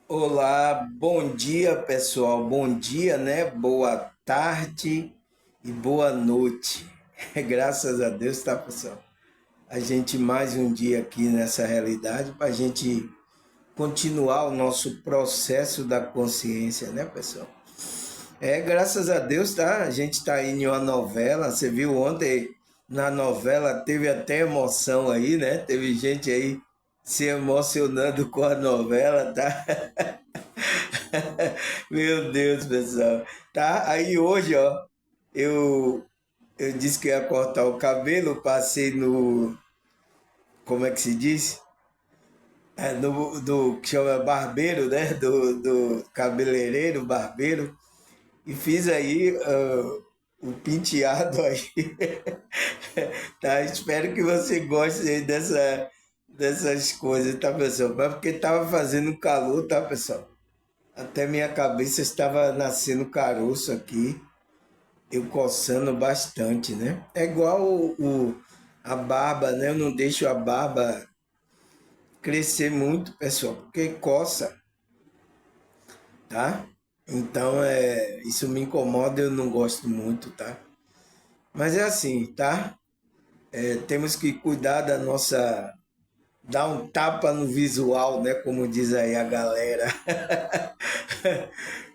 Olá, bom dia pessoal, bom dia, né? Boa tarde e boa noite. Graças a Deus, tá pessoal? A gente mais um dia aqui nessa realidade para a gente continuar o nosso processo da consciência, né pessoal? Graças a Deus, tá? A gente tá aí em uma novela, você viu ontem na novela, teve até emoção aí, né? Teve gente aí se emocionando com a novela, tá? Meu Deus, pessoal. Tá? Aí hoje, ó, eu, eu disse que ia cortar o cabelo, passei no, como é que se diz? Do que chama barbeiro, né? Do cabeleireiro, barbeiro. E fiz aí o penteado aí. Tá? Espero que você goste aí dessas coisas, tá, pessoal? Mas porque tava fazendo calor, tá, pessoal? Até minha cabeça estava nascendo caroço aqui, eu coçando bastante, né? É igual a barba, né? Eu não deixo a barba crescer muito, pessoal, porque coça, tá? Então, isso me incomoda, eu não gosto muito, tá? Mas é assim, tá? Temos que cuidar da nossa. Dar um tapa no visual, né? Como diz aí a galera.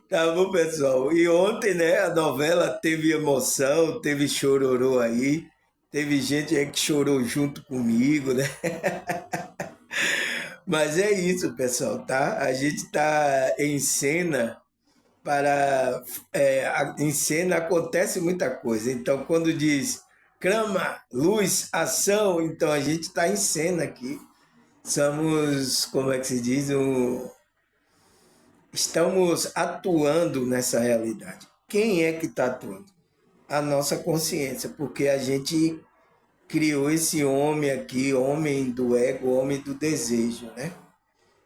Tá bom, pessoal. E ontem, né, a novela teve emoção, teve chororô aí, teve gente aí que chorou junto comigo, né? Mas é isso, pessoal, tá? A gente tá em cena para. Em cena acontece muita coisa. Então, quando diz crama, luz, ação, então a gente está em cena aqui. Somos, como é que se diz, estamos atuando nessa realidade. Quem é que está atuando? A nossa consciência, porque a gente criou esse homem aqui, homem do ego, homem do desejo, né?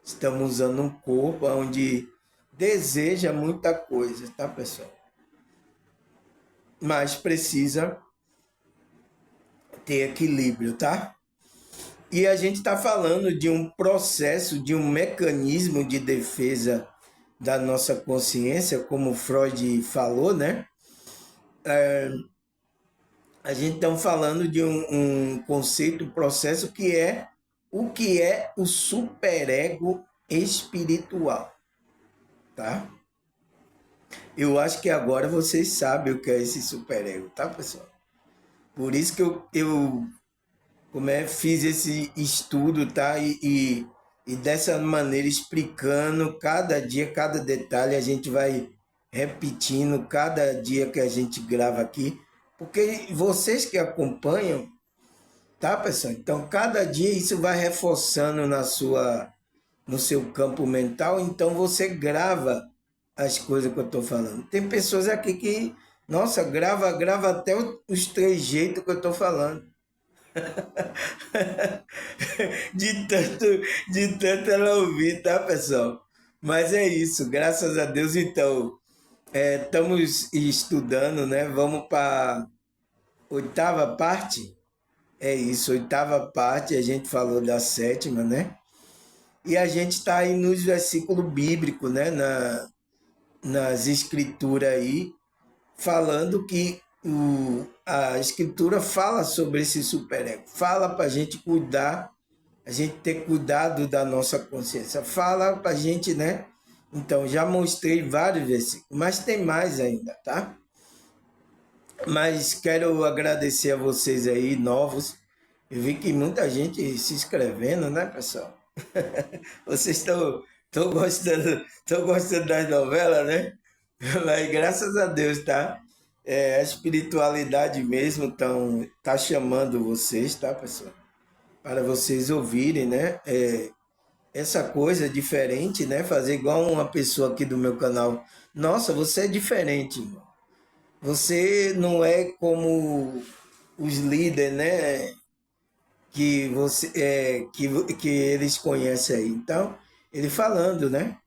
Estamos usando um corpo onde deseja muita coisa, tá, pessoal? Mas precisa ter equilíbrio, tá? E a gente está falando de um processo, de um mecanismo de defesa da nossa consciência, como Freud falou, né? A gente está falando de um conceito, um processo que é o superego espiritual, tá? Eu acho que agora vocês sabem o que é esse superego, tá, pessoal? Por isso que fiz esse estudo, tá? E dessa maneira explicando cada dia, cada detalhe, a gente vai repetindo cada dia que a gente grava aqui, porque vocês que acompanham, tá, pessoal? Então, cada dia isso vai reforçando no seu campo mental, então você grava as coisas que eu estou falando. Tem pessoas aqui que, nossa, grava até os trejeitos que eu estou falando. De tanto ela ouvir, tá, pessoal? Mas é isso, graças a Deus, então. Estamos estudando, né? Vamos para oitava parte. É isso, oitava parte, a gente falou da sétima, né? E a gente está aí nos versículos bíblicos, né? Nas escrituras aí, falando que a escritura fala sobre esse superego, fala para a gente cuidar, a gente ter cuidado da nossa consciência, fala para a gente, né? Então, já mostrei vários versículos, mas tem mais ainda, tá? Mas quero agradecer a vocês aí, novos. Eu vi que muita gente se inscrevendo, né, pessoal? Vocês estão gostando das novelas, né? Mas graças a Deus, tá? A espiritualidade mesmo tá chamando vocês, tá, pessoal? Para vocês ouvirem, né? Essa coisa diferente, né? Fazer igual uma pessoa aqui do meu canal. Nossa, você é diferente, irmão. Você não é como os líderes, né? Que eles conhecem aí. Então, ele falando, né?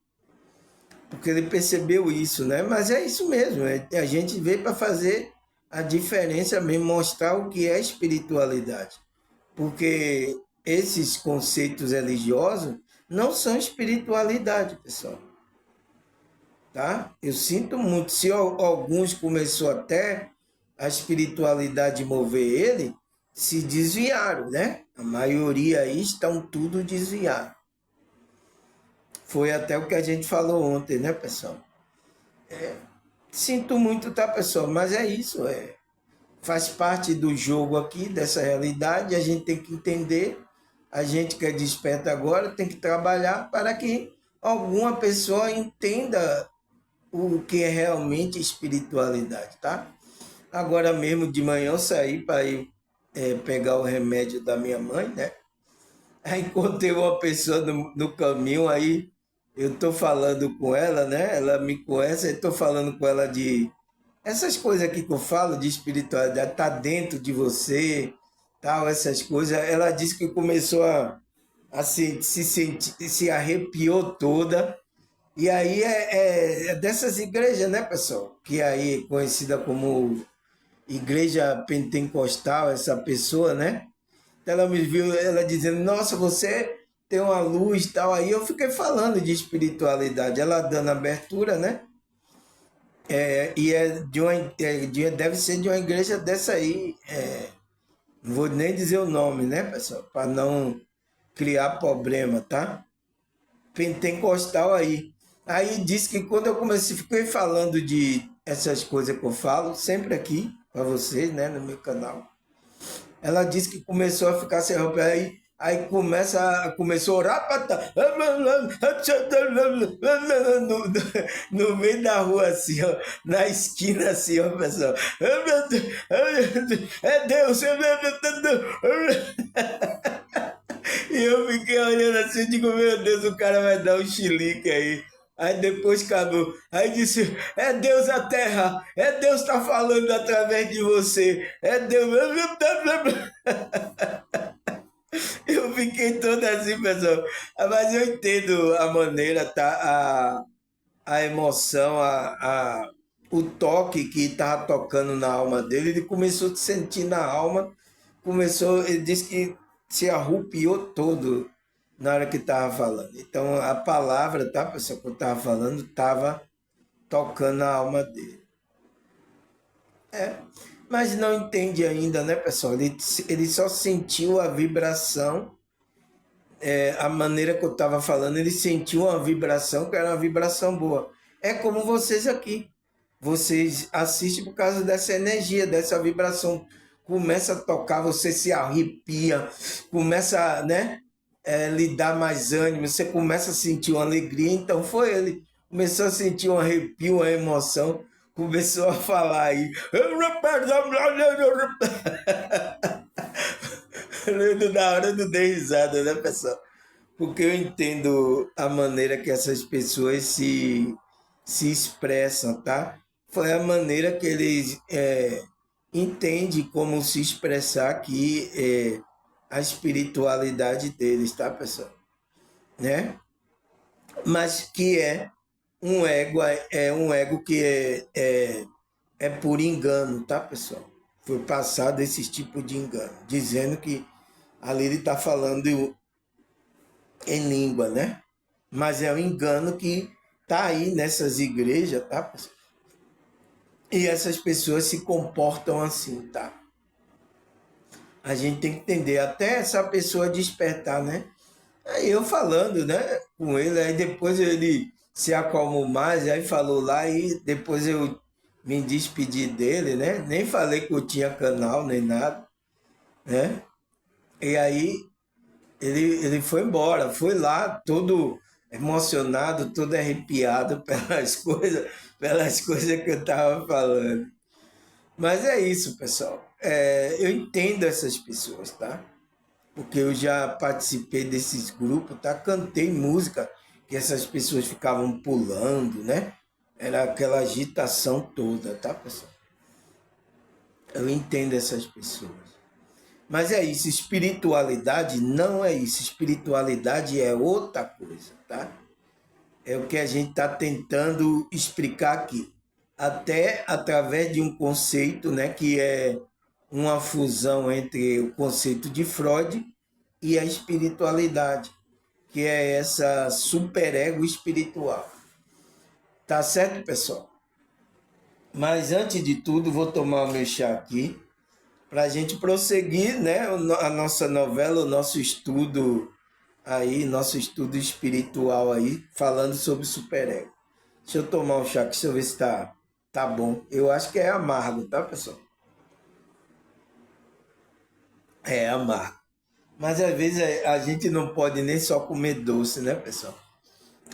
Porque ele percebeu isso, né? Mas é isso mesmo, a gente veio para fazer a diferença mesmo, mostrar o que é espiritualidade. Porque esses conceitos religiosos não são espiritualidade, pessoal. tá? Eu sinto muito. Se alguns começou até a espiritualidade mover ele, se desviaram, né? A maioria aí estão tudo desviados. Foi até o que a gente falou ontem, né, pessoal? Sinto muito, tá, pessoal? Mas é isso, faz parte do jogo aqui, dessa realidade. A gente tem que entender. A gente que é desperto agora tem que trabalhar para que alguma pessoa entenda o que é realmente espiritualidade, tá? Agora mesmo de manhã eu saí para ir pegar o remédio da minha mãe, né? Aí encontrei uma pessoa no caminho, aí eu tô falando com ela, né? Ela me conhece, eu tô falando com ela de essas coisas aqui que eu falo de espiritualidade, tá dentro de você, tal, essas coisas. Ela disse que começou a se sentir, se arrepiou toda. E aí é dessas igrejas, né, pessoal? Que aí é conhecida como igreja pentecostal, essa pessoa, né? Ela me viu, ela dizendo, nossa, você tem uma luz e tal. Aí eu fiquei falando de espiritualidade, ela dando abertura, né? E deve ser de uma igreja dessa aí, não vou nem dizer o nome, né, pessoal? Para não criar problema, tá? Pentecostal aí. Aí disse que quando eu comecei, fiquei falando de essas coisas que eu falo, sempre aqui, para vocês, né, no meu canal. Ela disse que começou a ficar sem roupa, aí começou a orar, no meio da rua, assim, ó, na esquina, assim, ó, pessoal. É Deus, é Deus. E eu fiquei olhando assim, digo, meu Deus, o cara vai dar um chilique aí. Aí depois acabou. Aí disse, é Deus a terra, é Deus tá falando através de você, é Deus. Eu fiquei todo assim, pessoal. Mas eu entendo a maneira, tá? A emoção, o toque que estava tocando na alma dele. Ele começou a sentir na alma, ele disse que se arrupiou todo na hora que estava falando. Então a palavra, tá, pessoal, que eu estava falando, estava tocando na alma dele. Mas não entende ainda, né, pessoal? Ele só sentiu a vibração, a maneira que eu estava falando, ele sentiu uma vibração que era uma vibração boa. É como vocês aqui. Vocês assistem por causa dessa energia, dessa vibração. Começa a tocar, você se arrepia, começa, né, lhe dar mais ânimo, você começa a sentir uma alegria. Então foi ele. Começou a sentir um arrepio, uma emoção, começou a falar aí. Na hora eu não dei risada, né, pessoal? Porque eu entendo a maneira que essas pessoas se expressam, tá? Foi a maneira que eles entendem como se expressar aqui a espiritualidade deles, tá, pessoal? Né? Mas que é um ego que é por engano, tá, pessoal? Foi passado esse tipo de engano, dizendo que ali ele está falando em língua, né? Mas é um engano que tá aí nessas igrejas, tá, pessoal? E essas pessoas se comportam assim, tá? A gente tem que entender até essa pessoa despertar, né? Aí eu falando, né, com ele, aí depois ele se acalmou mais, aí falou lá e depois eu me despedi dele, né? Nem falei que eu tinha canal, nem nada, né? E aí ele foi embora, foi lá todo emocionado, todo arrepiado pelas coisas que eu estava falando. Mas é isso, pessoal. Eu entendo essas pessoas, tá? Porque eu já participei desses grupos, tá? Cantei música que essas pessoas ficavam pulando, né? Era aquela agitação toda, tá, pessoal? Eu entendo essas pessoas. Mas é isso, espiritualidade não é isso. Espiritualidade é outra coisa, tá? É o que a gente está tentando explicar aqui. Até através de um conceito, né, que é uma fusão entre o conceito de Freud e a espiritualidade, que é essa superego espiritual. Tá certo, pessoal? Mas antes de tudo, vou tomar o meu chá aqui para a gente prosseguir, né, a nossa novela, o nosso estudo aí, nosso estudo espiritual aí, falando sobre superego. Deixa eu tomar um chá aqui, deixa eu ver se tá bom. Eu acho que é amargo, tá, pessoal? É amargo. Mas às vezes a gente não pode nem só comer doce, né, pessoal?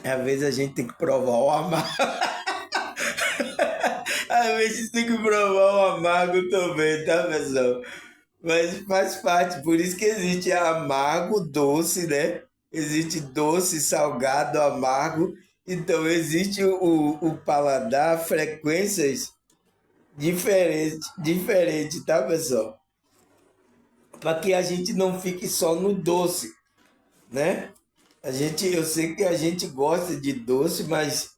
Às vezes a gente tem que provar o amargo. Às vezes tem que provar o amargo também, tá, pessoal? Mas faz parte, por isso que existe amargo, doce, né? Existe doce, salgado, amargo. Então existe o paladar, frequências diferentes, tá, pessoal? Para que a gente não fique só no doce, né? Eu sei que a gente gosta de doce, mas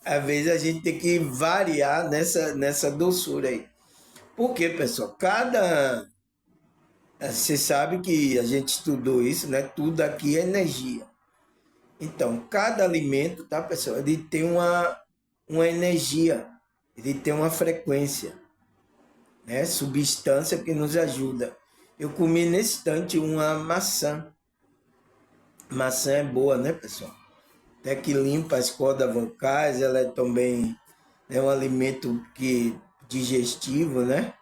às vezes a gente tem que variar nessa doçura aí. Por quê, pessoal? Você sabe que a gente estudou isso, né? Tudo aqui é energia. Então, cada alimento, tá, pessoal? Ele tem uma energia, ele tem uma frequência, né? Substância que nos ajuda. Eu comi nesse instante uma maçã. Maçã é boa, né, pessoal? Até que limpa as cordas vocais, ela é também um alimento que digestivo, né?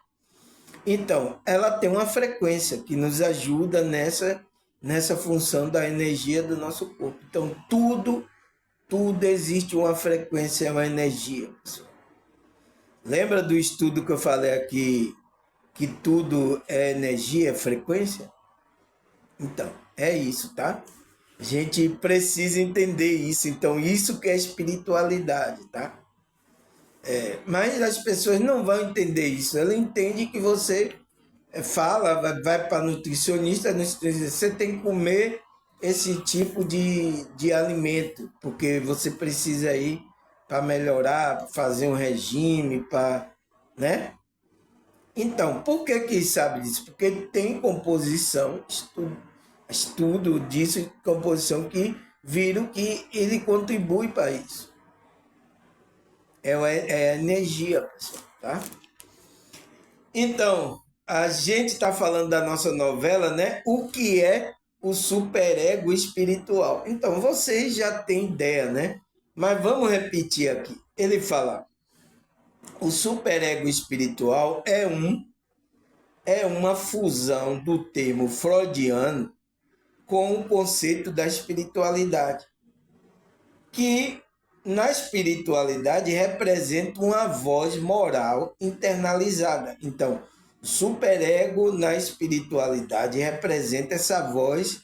Então, ela tem uma frequência que nos ajuda nessa função da energia do nosso corpo. Então, tudo existe uma frequência, uma energia, pessoal. Lembra do estudo que eu falei aqui, que tudo é energia, é frequência? Então, é isso, tá? A gente precisa entender isso. Então, isso que é espiritualidade, tá? Mas as pessoas não vão entender isso. Ela entende que você fala, vai para nutricionista, você tem que comer esse tipo de alimento, porque você precisa ir para melhorar, para fazer um regime, para, né? Então, por que que sabe disso? Porque tem composição, estudo disso, composição que viram que ele contribui para isso. É a energia, pessoal, tá? Então, a gente está falando da nossa novela, né? O que é o superego espiritual? Então, vocês já têm ideia, né? Mas vamos repetir aqui. Ele fala: o superego espiritual é uma fusão do termo freudiano com o conceito da espiritualidade, que na espiritualidade representa uma voz moral internalizada. Então, o superego na espiritualidade representa essa voz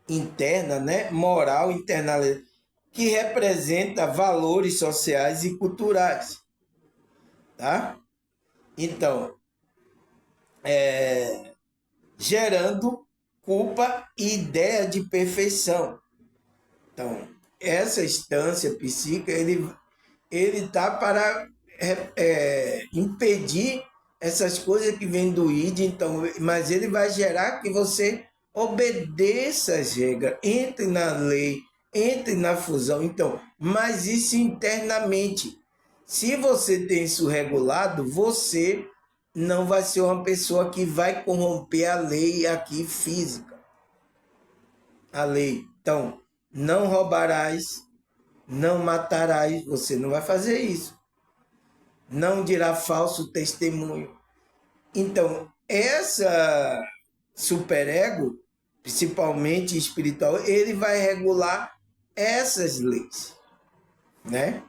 interna, né, moral internalizada, que representa valores sociais e culturais, tá? Então, gerando culpa e ideia de perfeição. Então, essa instância psíquica, ele tá para impedir essas coisas que vêm do id, então, mas ele vai gerar que você obedeça as regras, entre na lei, entre na fusão. Então, mas isso internamente. Se você tem isso regulado, você não vai ser uma pessoa que vai corromper a lei aqui física. A lei. Então, não roubarás, não matarás, você não vai fazer isso. Não dirá falso testemunho. Então, essa superego, principalmente espiritual, ele vai regular essas leis, né?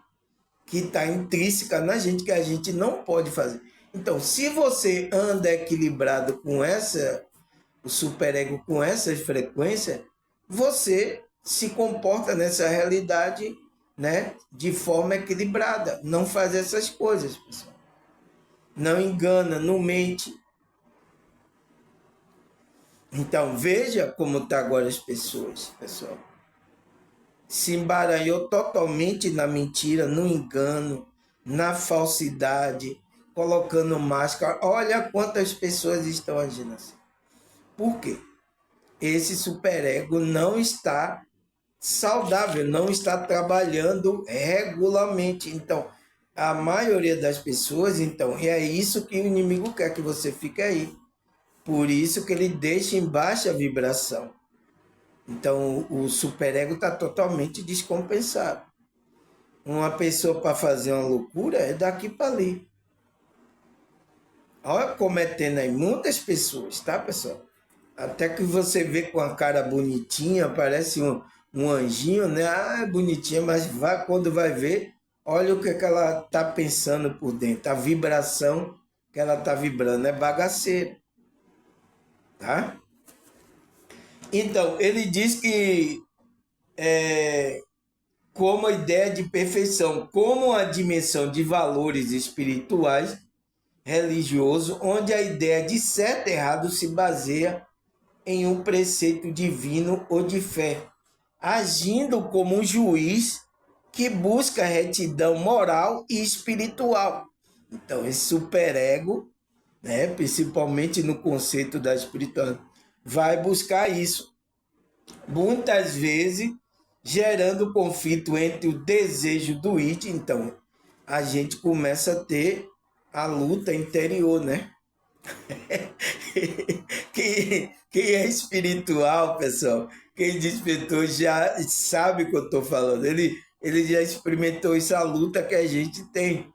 Que está intrínseca na gente, que a gente não pode fazer. Então, se você anda equilibrado com o superego com essas frequências, você se comporta nessa realidade, né, de forma equilibrada. Não faz essas coisas, pessoal. Não engana, não mente. Então, veja como está agora as pessoas, pessoal. Se embaralhou totalmente na mentira, no engano, na falsidade, colocando máscara. Olha quantas pessoas estão agindo assim. Por quê? Esse superego não está saudável, não está trabalhando regularmente. Então, a maioria das pessoas, então, e é isso que o inimigo quer que você fique aí. Por isso que ele deixa em baixa vibração. Então, o superego está totalmente descompensado. Uma pessoa para fazer uma loucura é daqui para ali. Olha cometendo aí muitas pessoas, tá, pessoal? Até que você vê com a cara bonitinha, parece um anjinho, né? Ah, é bonitinha, mas quando vai ver, olha o que, que ela tá pensando por dentro. A vibração que ela tá vibrando é bagaceira, tá? Então, ele diz que como a ideia de perfeição, como a dimensão de valores espirituais, religioso, onde a ideia de certo e errado se baseia em um preceito divino ou de fé, agindo como um juiz que busca retidão moral e espiritual. Então, esse superego, né, principalmente no conceito da espiritualidade, vai buscar isso. Muitas vezes gerando conflito entre o desejo do id, então a gente começa a ter a luta interior, né? Quem é espiritual, pessoal, quem despertou já sabe o que eu estou falando. Ele já experimentou essa luta que a gente tem,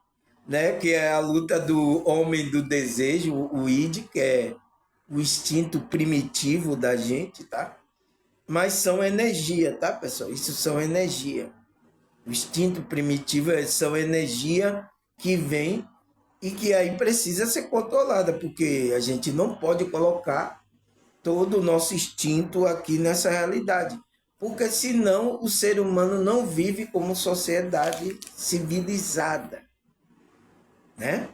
né? Que é a luta do homem do desejo, o id, que é o instinto primitivo da gente, tá? Mas são energia, tá, pessoal? Isso são energia. O instinto primitivo são energia que vem e que aí precisa ser controlada, porque a gente não pode colocar todo o nosso instinto aqui nessa realidade, porque senão o ser humano não vive como sociedade civilizada, né?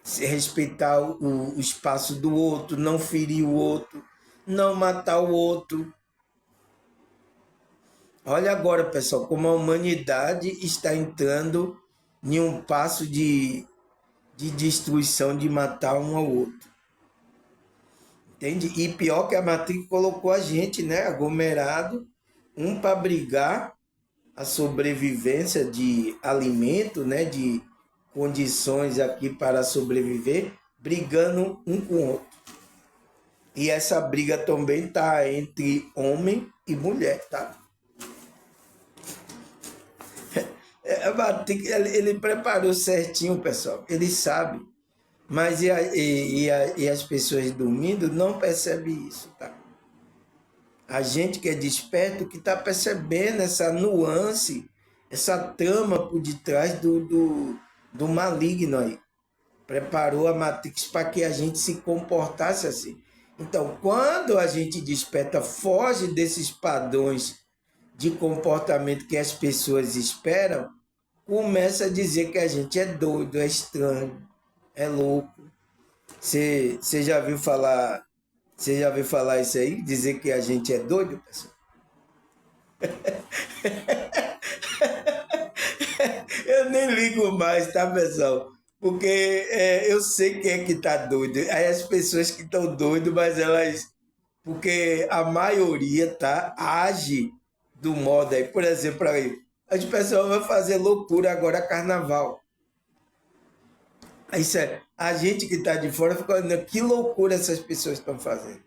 Se respeitar o espaço do outro, não ferir o outro, não matar o outro. Olha agora, pessoal, como a humanidade está entrando em um passo de destruição, de matar um ao outro. Entende? E pior que a Matrix colocou a gente, né, aglomerado, um para brigar a sobrevivência de alimento, né, de condições aqui para sobreviver, brigando um com o outro. E essa briga também tá entre homem e mulher, tá? Ele preparou certinho, pessoal. Ele sabe. Mas e as pessoas dormindo não percebem isso, tá? A gente que é desperto que está percebendo essa nuance, essa trama por detrás do maligno aí. Preparou a Matrix para que a gente se comportasse assim. Então, quando a gente desperta, foge desses padrões de comportamento que as pessoas esperam, começa a dizer que a gente é doido, é estranho, é louco. Você já viu falar isso aí? Dizer que a gente é doido, pessoal? Eu nem ligo mais, tá, pessoal? Porque eu sei quem é que tá doido. Aí as pessoas que estão doidas, mas elas. Porque a maioria, tá? Age do modo aí. Por exemplo, aí, as pessoas vão fazer loucura agora carnaval. Isso é, a gente que está de fora fica olhando que loucura essas pessoas estão fazendo.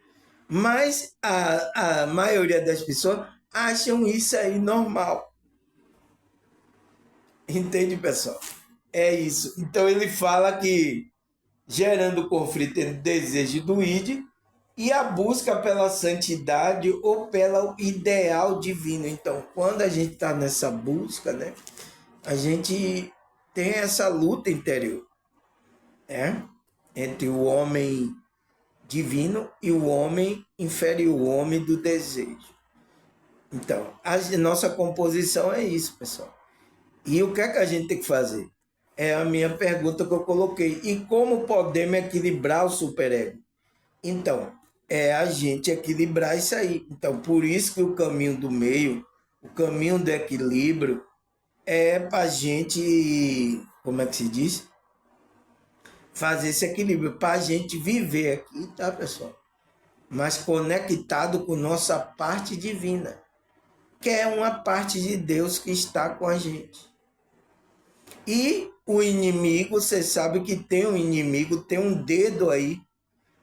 Mas a maioria das pessoas acham isso aí normal. Entende, pessoal? É isso. Então ele fala que gerando conflito entre o desejo do id e a busca pela santidade ou pelo ideal divino. Então, quando a gente está nessa busca, né, a gente tem essa luta interior, né, entre o homem divino e o homem inferior, o homem do desejo. Então, a nossa composição é isso, pessoal. E o que é que a gente tem que fazer? É a minha pergunta que eu coloquei. E como podemos equilibrar o superego? Então, é a gente equilibrar isso aí. Então, por isso que o caminho do meio, o caminho do equilíbrio, é para a gente, como é que se diz? Fazer esse equilíbrio, para a gente viver aqui, tá, pessoal? Mas conectado com nossa parte divina. quer uma parte de Deus que está com a gente. E o inimigo, você sabe que tem um inimigo, tem um dedo aí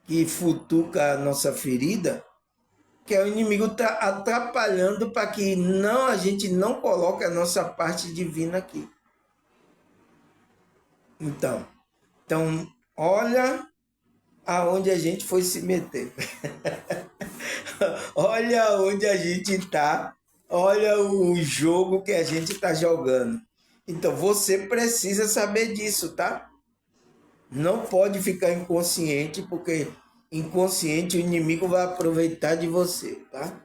que futuca a nossa ferida, que é o inimigo está atrapalhando para que a gente não coloque a nossa parte divina aqui. Então, olha aonde a gente foi se meter. Olha onde a gente está. Olha o jogo que a gente está jogando. Então, você precisa saber disso, tá? Não pode ficar inconsciente, porque inconsciente o inimigo vai aproveitar de você, tá?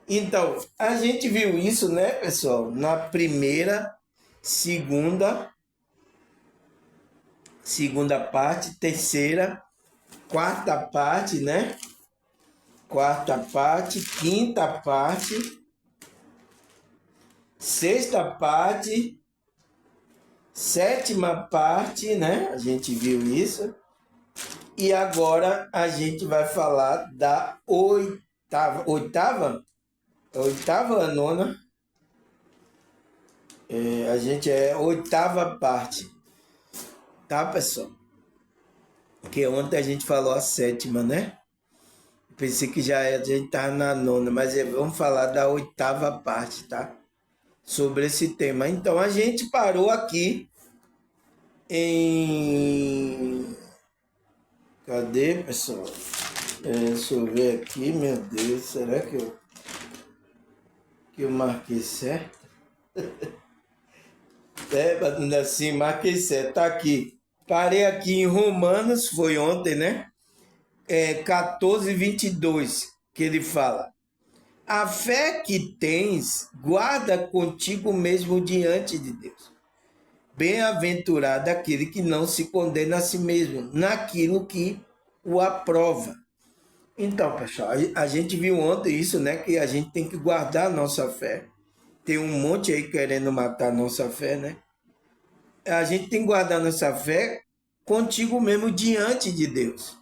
Então, a gente viu isso, né, pessoal? Na primeira, segunda parte, terceira, quarta parte, né? Quarta parte, quinta parte, sexta parte, sétima parte, né? A gente viu isso. E agora a gente vai falar da oitava, a nona. A gente é oitava parte, tá, pessoal? Porque ontem a gente falou a sétima, né? Pensei que a gente tá na nona, mas vamos falar da oitava parte, tá? Sobre esse tema. Então a gente parou aqui em. Cadê, pessoal? Deixa eu ver aqui, meu Deus, será que eu marquei certo? Assim, marquei certo, tá aqui. Parei aqui em Romanos, foi ontem, né? 14:22, que ele fala: a fé que tens, guarda contigo mesmo diante de Deus. Bem-aventurado aquele que não se condena a si mesmo, naquilo que o aprova. Então, pessoal, a gente viu ontem isso, né? Que a gente tem que guardar a nossa fé. Tem um monte aí querendo matar a nossa fé, né? A gente tem que guardar a nossa fé contigo mesmo diante de Deus.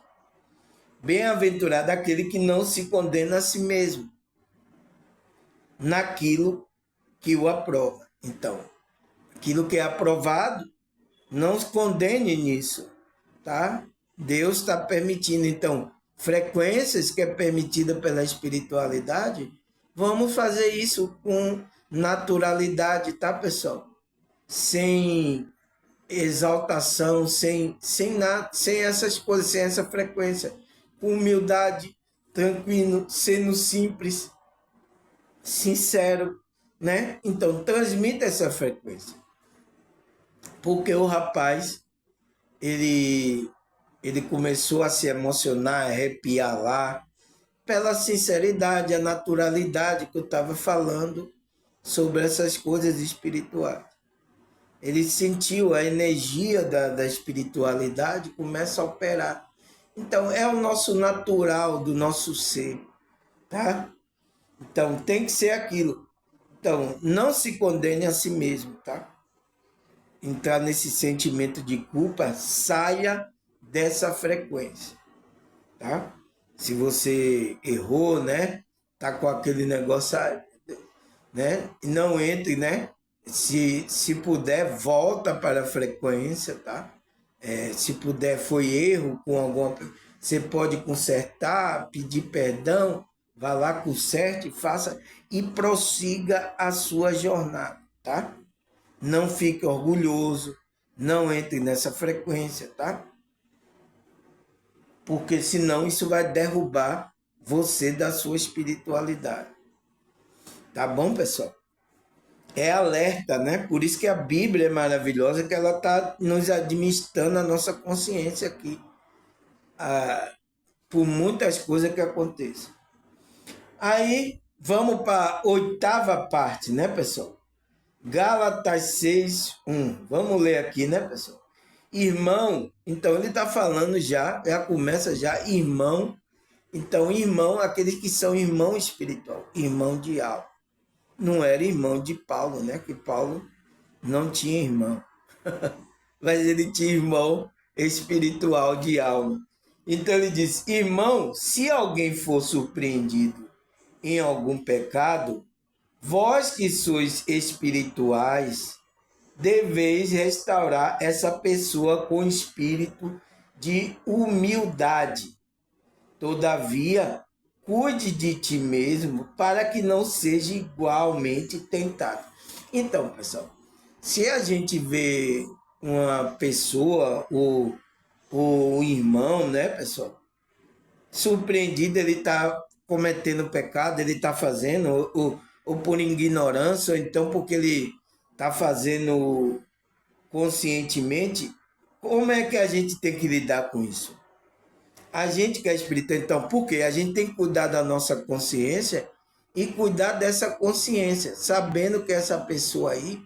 Bem-aventurado aquele que não se condena a si mesmo, naquilo que o aprova. Então, aquilo que é aprovado, não se condene nisso, tá? Deus está permitindo, então, frequências que é permitida pela espiritualidade, vamos fazer isso com naturalidade, tá, pessoal? Sem exaltação, sem nada, sem essas coisas, sem essa frequência, com humildade, tranquilo, sendo simples, sincero, né? Então, transmita essa frequência. Porque o rapaz, ele começou a se emocionar, a arrepiar lá, pela sinceridade, a naturalidade que eu estava falando sobre essas coisas espirituais. Ele sentiu a energia da espiritualidade, começa a operar. Então, é o nosso natural do nosso ser, tá? Então, tem que ser aquilo. Então, não se condene a si mesmo, tá? Entrar nesse sentimento de culpa, saia dessa frequência, tá? Se você errou, né? Tá com aquele negócio, né? Não entre, né? Se puder, volta para a frequência, tá? Se puder, foi erro com alguma... Você pode consertar, pedir perdão, vá lá, conserte, faça e prossiga a sua jornada, tá? Não fique orgulhoso, não entre nessa frequência, tá? Porque senão isso vai derrubar você da sua espiritualidade. Tá bom, pessoal? É alerta, né? Por isso que a Bíblia é maravilhosa, que ela está nos administrando a nossa consciência aqui, por muitas coisas que aconteçam. Aí, vamos para a oitava parte, né, pessoal? Gálatas 6:1. Vamos ler aqui, né, pessoal? Irmão, então ele está falando já começa já, irmão. Então, irmão, aqueles que são irmão espiritual, irmão de alma. Não era irmão de Paulo, né? Que Paulo não tinha irmão. Mas ele tinha irmão espiritual de alma. Então ele diz: irmão, se alguém for surpreendido em algum pecado, Vós que sois espirituais, deveis restaurar essa pessoa com espírito de humildade. Todavia, cuide de ti mesmo para que não seja igualmente tentado. Então, pessoal, se a gente vê uma pessoa, o irmão, né, pessoal, surpreendido, ele está cometendo pecado, ele está fazendo, ou por ignorância, ou então porque ele está fazendo conscientemente, como é que a gente tem que lidar com isso? A gente que é espiritual, então, por quê? A gente tem que cuidar da nossa consciência e cuidar dessa consciência, sabendo que essa pessoa aí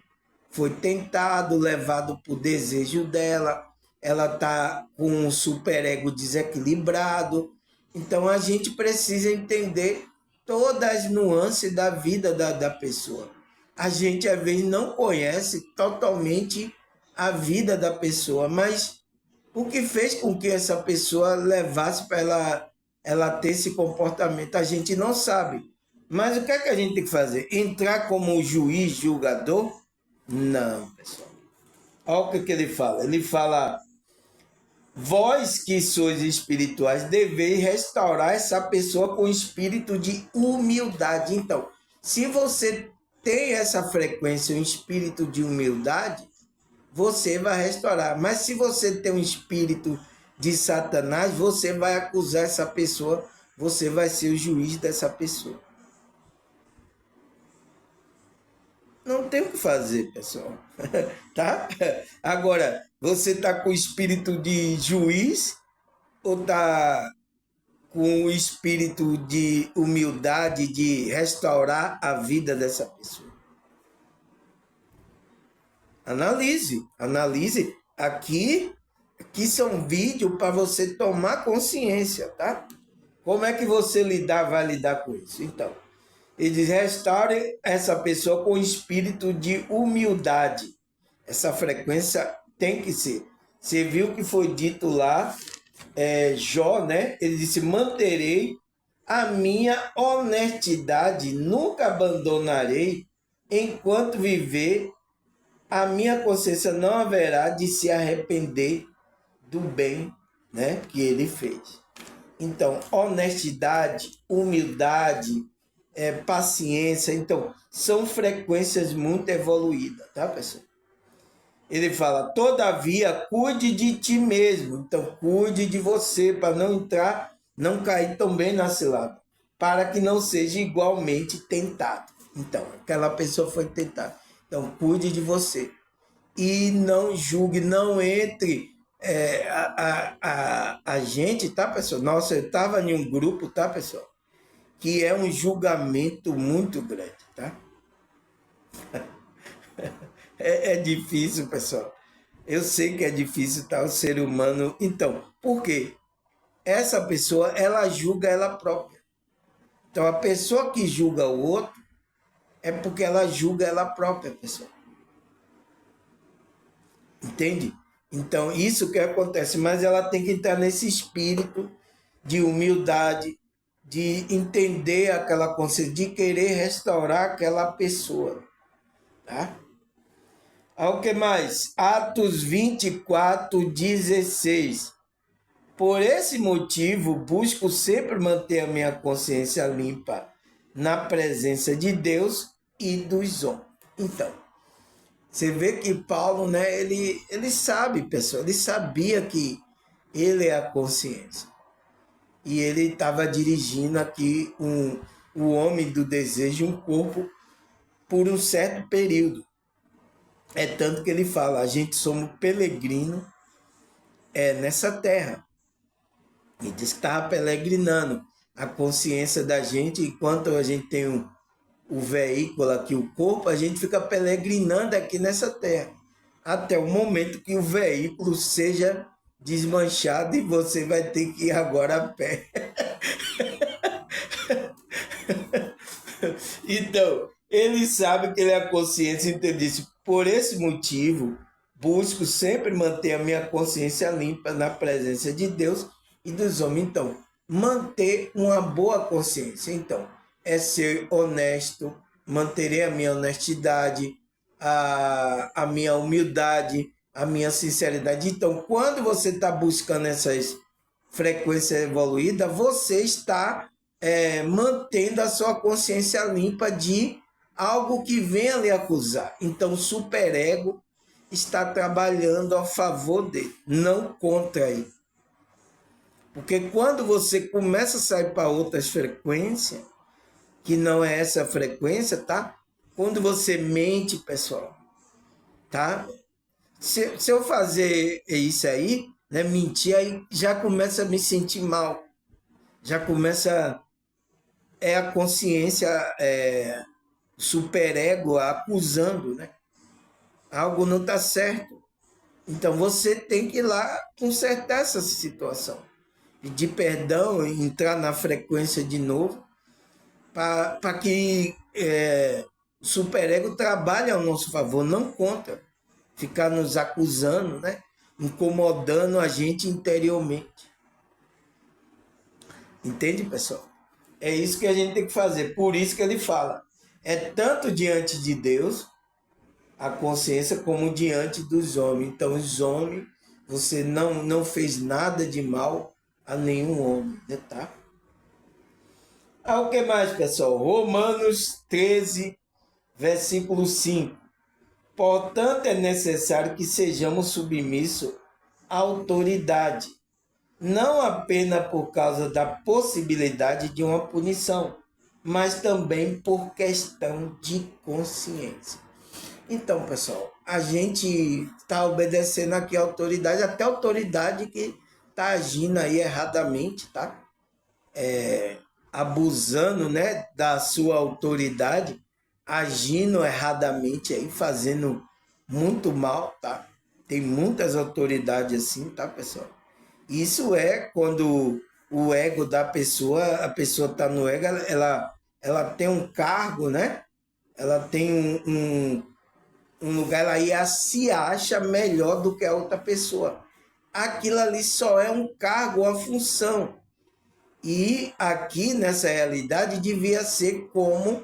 foi tentado, levado por desejo dela, ela está com um superego desequilibrado. Então a gente precisa entender todas as nuances da vida da pessoa. A gente às vezes não conhece totalmente a vida da pessoa, mas o que fez com que essa pessoa levasse para ela ter esse comportamento, a gente não sabe. Mas o que é que a gente tem que fazer? Entrar como juiz, julgador? Não, pessoal. Olha o que ele fala. Ele fala: vós que sois espirituais, deveis restaurar essa pessoa com espírito de humildade. Então, se você tem essa frequência, um espírito de humildade, você vai restaurar. Mas se você tem um espírito de Satanás, você vai acusar essa pessoa, você vai ser o juiz dessa pessoa. Não tem o que fazer, pessoal. Tá? Agora, você tá com o espírito de juiz ou tá com o espírito de humildade de restaurar a vida dessa pessoa? Analise, analise. Aqui são vídeos para você tomar consciência, tá? Como é que você vai lidar com isso? Então, ele diz: restaure essa pessoa com espírito de humildade. Essa frequência tem que ser. Você viu que foi dito lá, Jó, né? Ele disse: manterei a minha honestidade, nunca abandonarei, enquanto viver, a minha consciência não haverá de se arrepender do bem, né, que ele fez. Então, honestidade, humildade, paciência, então, são frequências muito evoluídas, tá, pessoal? Ele fala: todavia, cuide de ti mesmo. Então, cuide de você para não entrar, não cair também na cilada, para que não seja igualmente tentado. Então, aquela pessoa foi tentada. Então, cuide de você. E não julgue, não entre. A gente, tá, pessoal? Nossa, eu estava em um grupo, tá, pessoal? Que é um julgamento muito grande, tá? É difícil, pessoal. Eu sei que é difícil, tá? O ser humano. Então, por quê? Essa pessoa, ela julga ela própria. Então, a pessoa que julga o outro é porque ela julga ela própria, pessoal. Entende? Então, isso que acontece. Mas ela tem que estar nesse espírito de humildade, de entender aquela consciência, de querer restaurar aquela pessoa. Tá? O que mais? Atos 24:16. Por esse motivo, busco sempre manter a minha consciência limpa na presença de Deus e dos homens. Então, você vê que Paulo, né, ele sabe, pessoal, ele sabia que ele é a consciência. E ele estava dirigindo aqui o homem do desejo, um corpo, por um certo período. É tanto que ele fala: a gente somos peregrino nessa terra. E diz que estava peregrinando a consciência da gente, enquanto a gente tem o veículo aqui, o corpo, a gente fica peregrinando aqui nessa terra. Até o momento que o veículo seja desmanchado e você vai ter que ir agora a pé. Então, ele sabe que ele é a consciência, então ele disse: por esse motivo, busco sempre manter a minha consciência limpa na presença de Deus e dos homens. Então, manter uma boa consciência, então, é ser honesto, manterei a minha honestidade, a minha humildade, a minha sinceridade. Então, quando você está buscando essas frequências evoluídas, você está mantendo a sua consciência limpa de algo que venha lhe acusar. Então, o superego está trabalhando a favor dele, não contra ele. Porque quando você começa a sair para outras frequências, que não é essa frequência, tá? Quando você mente, pessoal, tá? Se eu fazer isso aí, né, mentir, aí já começa a me sentir mal. Já começa a consciência, superego acusando, né? Algo não está certo. Então você tem que ir lá consertar essa situação. Pedir perdão, entrar na frequência de novo, para que o superego trabalhe ao nosso favor, não contra. Ficar nos acusando, né? Incomodando a gente interiormente. Entende, pessoal? É isso que a gente tem que fazer. Por isso que ele fala. É tanto diante de Deus, a consciência, como diante dos homens. Então, os homens, você não fez nada de mal a nenhum homem, né, tá? O que mais, pessoal? Romanos 13, versículo 5. Portanto, é necessário que sejamos submissos à autoridade, não apenas por causa da possibilidade de uma punição, mas também por questão de consciência. Então, pessoal, a gente está obedecendo aqui a autoridade, até a autoridade que está agindo aí erradamente, tá? Abusando, né, da sua autoridade, agindo erradamente aí, fazendo muito mal, tá? Tem muitas autoridades assim, tá, pessoal? Isso é quando o ego da pessoa, a pessoa está no ego, ela tem um cargo, né? Ela tem um lugar, ela se acha melhor do que a outra pessoa. Aquilo ali só é um cargo, uma função. E aqui nessa realidade devia ser como,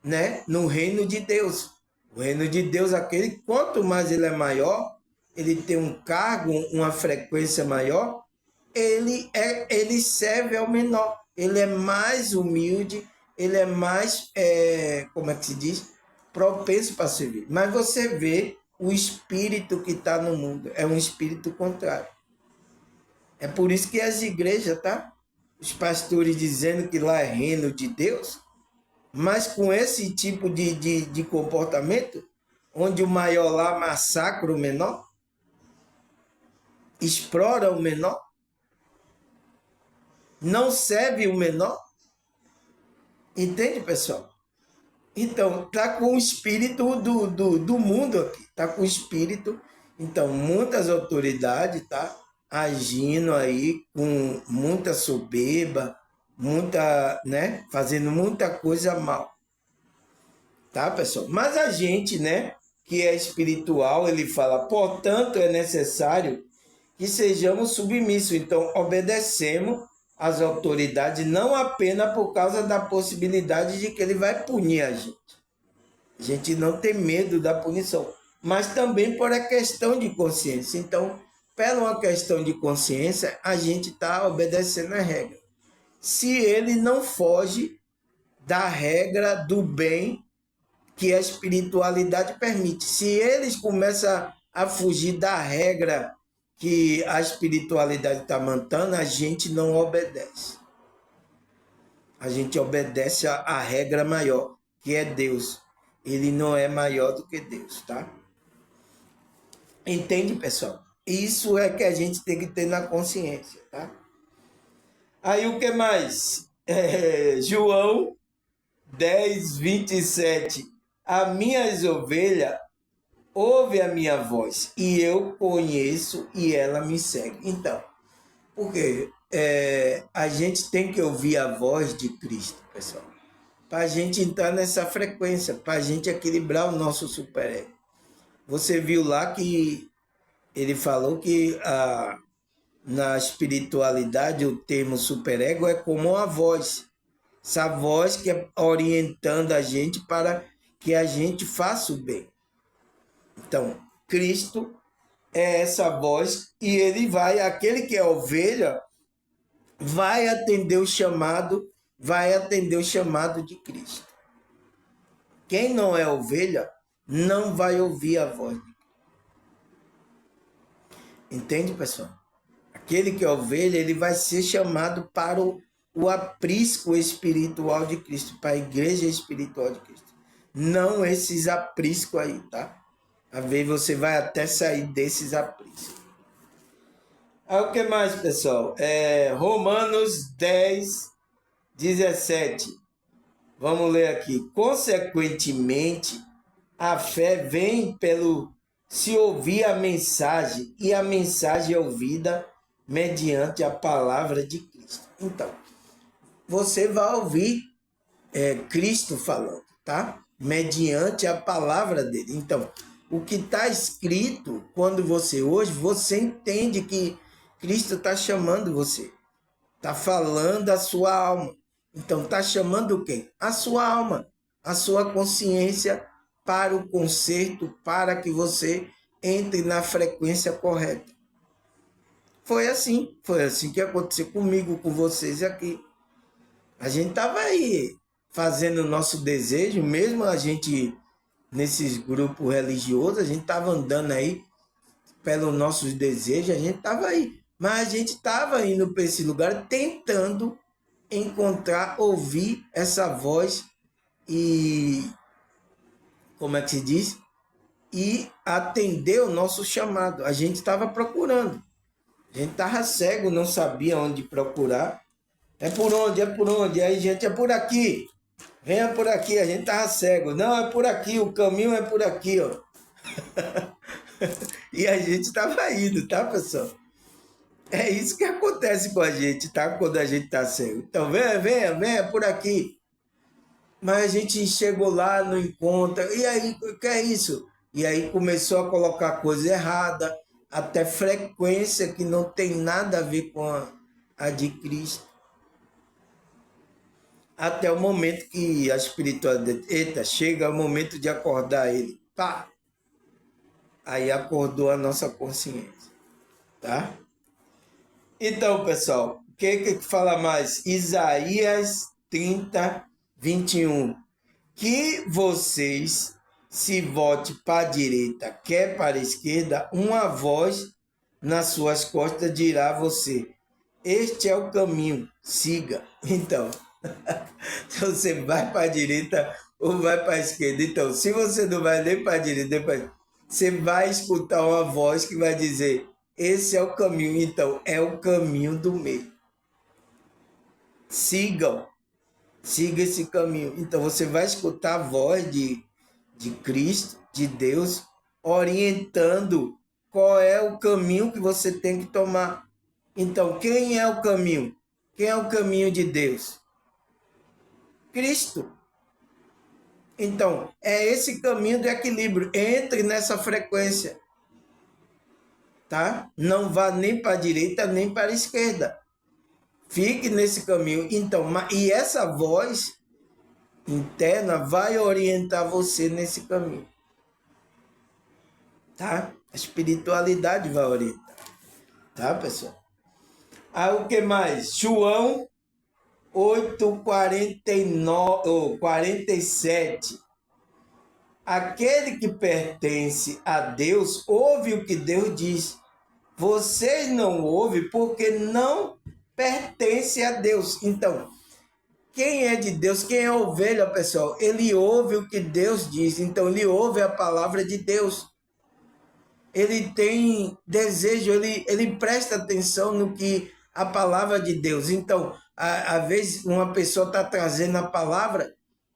né, no reino de Deus. O reino de Deus, aquele, quanto mais ele é maior, ele tem um cargo, uma frequência maior, ele serve ao menor. Ele é mais humilde, ele é mais, como é que se diz? Propenso para servir. Mas você vê o espírito que está no mundo, é um espírito contrário. É por isso que as igrejas, tá? Os pastores dizendo que lá é reino de Deus, mas com esse tipo de comportamento, onde o maior lá massacra o menor, explora o menor, não serve o menor. Entende, pessoal? Então, tá com o espírito do mundo aqui, tá com o espírito. Então, muitas autoridades, tá? Agindo aí com muita soberba, muita, né? Fazendo muita coisa mal. Tá, pessoal? Mas a gente, né? Que é espiritual, ele fala, portanto, é necessário que sejamos submissos. Então, obedecemos às autoridades, não apenas por causa da possibilidade de que ele vai punir a gente. A gente não tem medo da punição, mas também por a questão de consciência. Então, pela uma questão de consciência, a gente está obedecendo a regra. Se ele não foge da regra do bem que a espiritualidade permite. Se eles começam a fugir da regra que a espiritualidade está mantendo, a gente não obedece. A gente obedece a regra maior, que é Deus. Ele não é maior do que Deus, tá? Entende, pessoal? Isso é que a gente tem que ter na consciência, tá? Aí o que mais? João 10, 27. As minhas ovelhas ouvem a minha voz e eu conheço e ela me segue. Então, porque a gente tem que ouvir a voz de Cristo, pessoal, para a gente entrar nessa frequência, para a gente equilibrar o nosso superego. Você viu lá que ele falou que na espiritualidade o termo superego é como uma voz. Essa voz que é orientando a gente para que a gente faça o bem. Então, Cristo é essa voz e ele vai, aquele que é ovelha, vai atender o chamado, de Cristo. Quem não é ovelha não vai ouvir a voz. Entende, pessoal? Aquele que é ovelha, ele vai ser chamado para o aprisco espiritual de Cristo, para a igreja espiritual de Cristo. Não esses apriscos aí, tá? Às vezes você vai até sair desses apriscos. Aí o que mais, pessoal? Romanos 10, 17. Vamos ler aqui. Consequentemente, a fé vem pelo se ouvir a mensagem, e a mensagem é ouvida mediante a palavra de Cristo. Então, você vai ouvir Cristo falando, tá? Mediante a palavra dele. Então, o que está escrito, quando você hoje, você entende que Cristo está chamando você. Está falando a sua alma. Então, está chamando o quê? A sua alma, a sua consciência para o conserto, para que você entre na frequência correta. Foi assim que aconteceu comigo, com vocês aqui. A gente estava aí fazendo o nosso desejo, mesmo a gente nesses grupos religiosos, a gente estava andando aí pelos nossos desejos, a gente estava aí. Mas a gente estava indo para esse lugar tentando encontrar, ouvir essa voz e, como é que se diz? E atender o nosso chamado. A gente estava procurando. A gente estava cego, não sabia onde procurar. É por onde? É por onde? Aí, gente, é por aqui. Venha por aqui, a gente estava cego. Não, é por aqui, o caminho é por aqui, ó. E a gente estava indo, tá, pessoal? É isso que acontece com a gente, tá? Quando a gente tá cego. Então, venha por aqui. Mas a gente chegou lá, não encontra. E aí, o que é isso? E aí começou a colocar coisa errada, até frequência que não tem nada a ver com a de Cristo. Até o momento que a espiritualidade, eita, chega o momento de acordar ele. Pá! Aí acordou a nossa consciência, tá? Então, pessoal, o que fala mais? Isaías 30, 21. Que vocês se vote para a direita, quer para a esquerda, uma voz nas suas costas dirá a você: este é o caminho, siga. Então, você vai para a direita ou vai para a esquerda. Então, se você não vai nem para a direita, você vai escutar uma voz que vai dizer: esse é o caminho. Então, é o caminho do meio. Sigam. Siga esse caminho. Então, você vai escutar a voz de Cristo, de Deus, orientando qual é o caminho que você tem que tomar. Então, quem é o caminho? Quem é o caminho de Deus? Cristo. Então, é esse caminho do equilíbrio. Entre nessa frequência. Tá? Não vá nem para a direita, nem para a esquerda. Fique nesse caminho. Então, e essa voz interna vai orientar você nesse caminho. Tá? A espiritualidade vai orientar. Tá, pessoal? Aí o que mais? João 8:49 47. Aquele que pertence a Deus ouve o que Deus diz. Vocês não ouvem porque não pertence a Deus. Então, quem é de Deus, quem é ovelha, pessoal, ele ouve o que Deus diz. Então, ele ouve a palavra de Deus. Ele tem desejo, ele presta atenção no que a palavra de Deus. Então, às vezes, uma pessoa está trazendo a palavra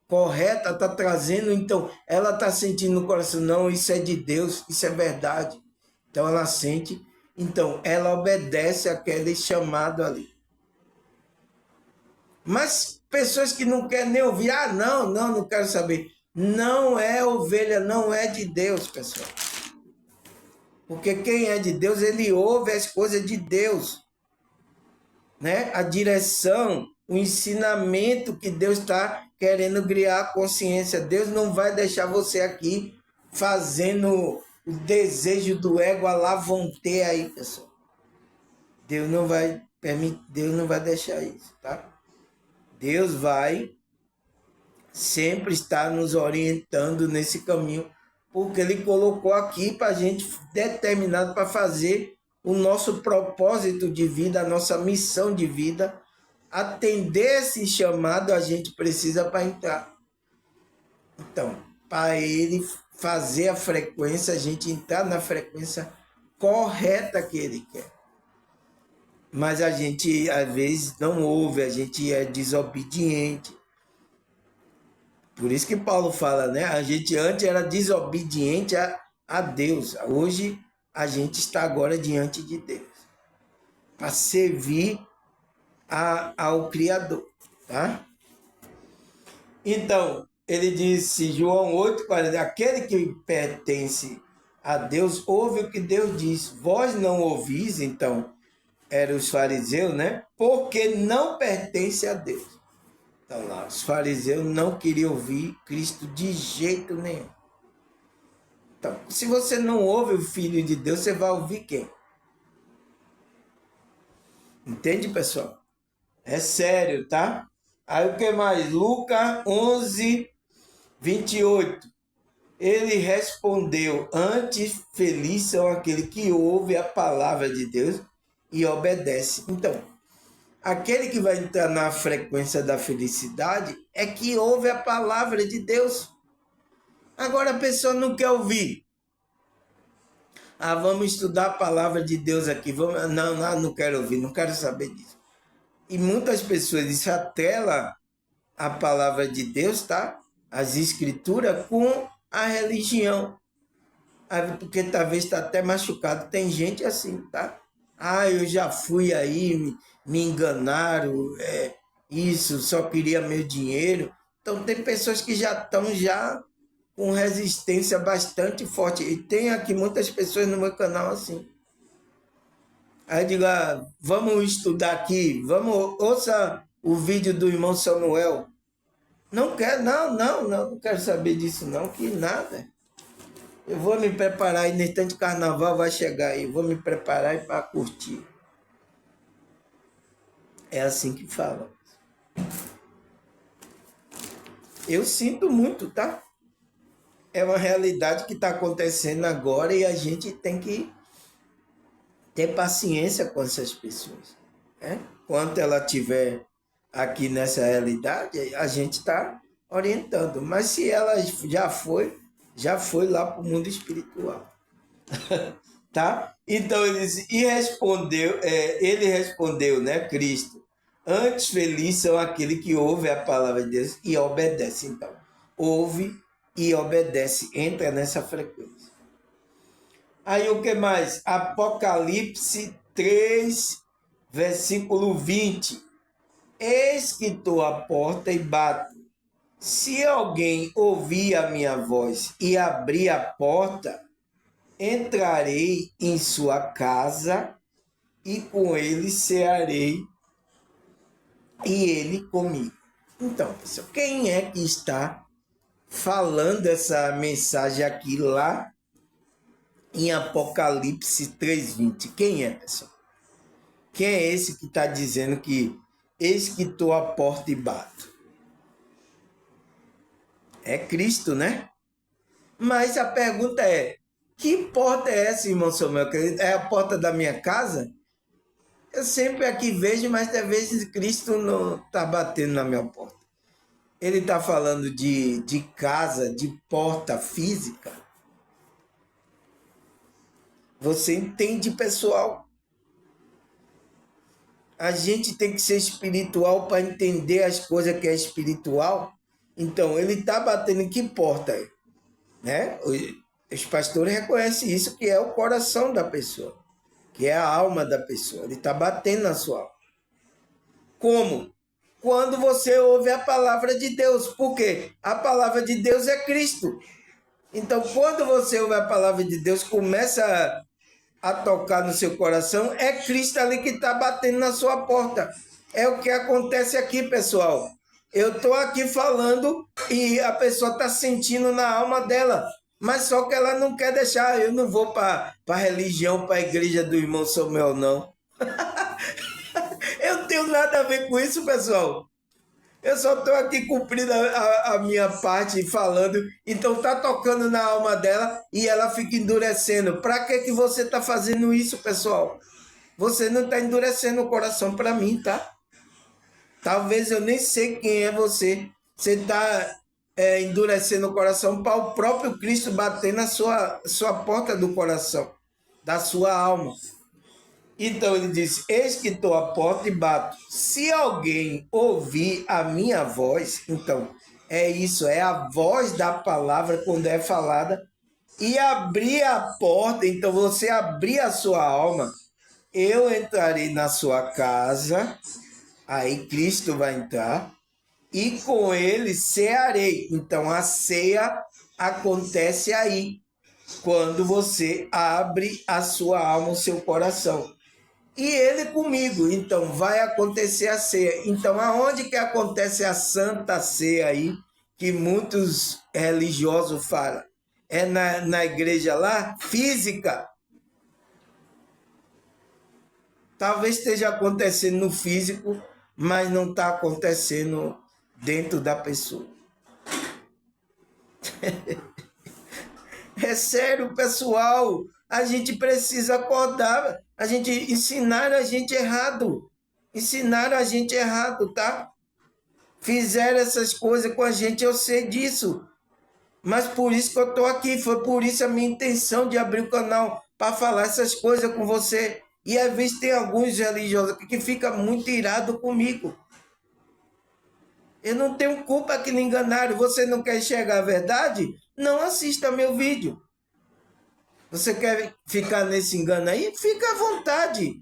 correta, está trazendo, então, ela está sentindo no coração: não, isso é de Deus, isso é verdade. Então, ela sente, então, ela obedece àquele chamado ali. Mas pessoas que não querem nem ouvir: não quero saber. Não é ovelha, não é de Deus, pessoal. Porque quem é de Deus, ele ouve as coisas de Deus. Né? A direção, o ensinamento que Deus está querendo criar a consciência. Deus não vai deixar você aqui fazendo o desejo do ego à la vontade aí, pessoal. Deus não vai permitir, Deus não vai deixar isso, tá? Deus vai sempre estar nos orientando nesse caminho, porque Ele colocou aqui para a gente determinado para fazer o nosso propósito de vida, a nossa missão de vida. Atender esse chamado a gente precisa para entrar. Então, para Ele fazer a frequência, a gente entrar na frequência correta que Ele quer. Mas a gente, às vezes, não ouve, a gente é desobediente. Por isso que Paulo fala, né? A gente antes era desobediente a Deus. Hoje, a gente está agora diante de Deus. Para servir ao Criador, tá? Então, ele disse, João 8,40, aquele que pertence a Deus, ouve o que Deus diz. Vós não ouvis, então, eram os fariseus, né? Porque não pertence a Deus. Então lá, os fariseus não queriam ouvir Cristo de jeito nenhum. Então, se você não ouve o Filho de Deus, você vai ouvir quem? Entende, pessoal? É sério, tá? Aí o que mais? Lucas 11, 28. Ele respondeu, antes feliz são aquele que ouve a palavra de Deus e obedece. Então, aquele que vai entrar na frequência da felicidade é que ouve a palavra de Deus. Agora a pessoa não quer ouvir. Ah, vamos estudar a palavra de Deus aqui. Não quero ouvir, não quero saber disso. E muitas pessoas se atrelam a palavra de Deus, tá? As escrituras com a religião. Porque talvez está até machucado. Tem gente assim, tá? Ah, eu já fui aí, me enganaram, isso, só queria meu dinheiro. Então tem pessoas que já estão com resistência bastante forte. E tem aqui muitas pessoas no meu canal assim. Aí eu digo, vamos estudar aqui, ouça o vídeo do irmão Samuel. Não quero, não quero saber disso não, que nada. Eu vou me preparar aí, nesse tanto de carnaval vai chegar aí, vou me preparar para curtir. É assim que fala. Eu sinto muito, tá? É uma realidade que está acontecendo agora e a gente tem que ter paciência com essas pessoas. Né? Quando ela estiver aqui nessa realidade, a gente está orientando. Mas se ela já foi lá para o mundo espiritual. Tá? Então ele disse, ele respondeu, né, Cristo, antes felizes são aqueles que ouvem a palavra de Deus e obedecem. Então, ouve e obedece, entra nessa frequência. Aí o que mais? Apocalipse 3, versículo 20. Eis que estou à porta e bato. Se alguém ouvir a minha voz e abrir a porta, entrarei em sua casa e com ele cearei e ele comigo. Então, pessoal, quem é que está falando essa mensagem aqui lá em Apocalipse 3:20? Quem é, pessoal? Quem é esse que está dizendo que eis que estou à porta e bato? É Cristo, né? Mas a pergunta é, que porta é essa, irmão Samuel? É a porta da minha casa? Eu sempre aqui vejo, mas às vezes Cristo não está batendo na minha porta. Ele está falando de casa, de porta física. Você entende, pessoal? A gente tem que ser espiritual para entender as coisas que é espiritual. Então, ele está batendo em que porta? Né? Os pastores reconhecem isso, que é o coração da pessoa, que é a alma da pessoa. Ele está batendo na sua alma. Como? Quando você ouve a palavra de Deus. Por quê? A palavra de Deus é Cristo. Então, quando você ouve a palavra de Deus, começa a tocar no seu coração, é Cristo ali que está batendo na sua porta. É o que acontece aqui, pessoal. Eu estou aqui falando e a pessoa está sentindo na alma dela, mas só que ela não quer deixar. Eu não vou para a religião, para a igreja do irmão Samuel, não. Eu não tenho nada a ver com isso, pessoal. Eu só estou aqui cumprindo a minha parte falando. Então tá tocando na alma dela e ela fica endurecendo. Para que você está fazendo isso, pessoal? Você não está endurecendo o coração para mim, tá? Talvez eu nem sei quem é você. Você está endurecendo o coração para o próprio Cristo bater na sua porta do coração, da sua alma. Então ele disse: Eis que estou à porta e bato. Se alguém ouvir a minha voz, então é isso, é a voz da palavra quando é falada, e abrir a porta, então você abrir a sua alma, eu entrarei na sua casa, aí Cristo vai entrar, e com ele cearei. Então a ceia acontece aí, quando você abre a sua alma, o seu coração. E ele comigo, então vai acontecer a ceia. Então aonde que acontece a Santa Ceia aí, que muitos religiosos falam? É na igreja lá, física. Talvez esteja acontecendo no físico, mas não está acontecendo dentro da pessoa. É sério, pessoal. A gente precisa acordar, a gente ensinar a gente errado. Ensinar a gente errado, tá? Fizeram essas coisas com a gente, eu sei disso. Mas por isso que eu tô aqui, foi por isso a minha intenção de abrir o canal para falar essas coisas com você. E às vezes tem alguns religiosos que ficam muito irados comigo. Eu não tenho culpa que lhe enganaram. Você não quer enxergar a verdade? Não assista meu vídeo. Você quer ficar nesse engano aí? Fica à vontade.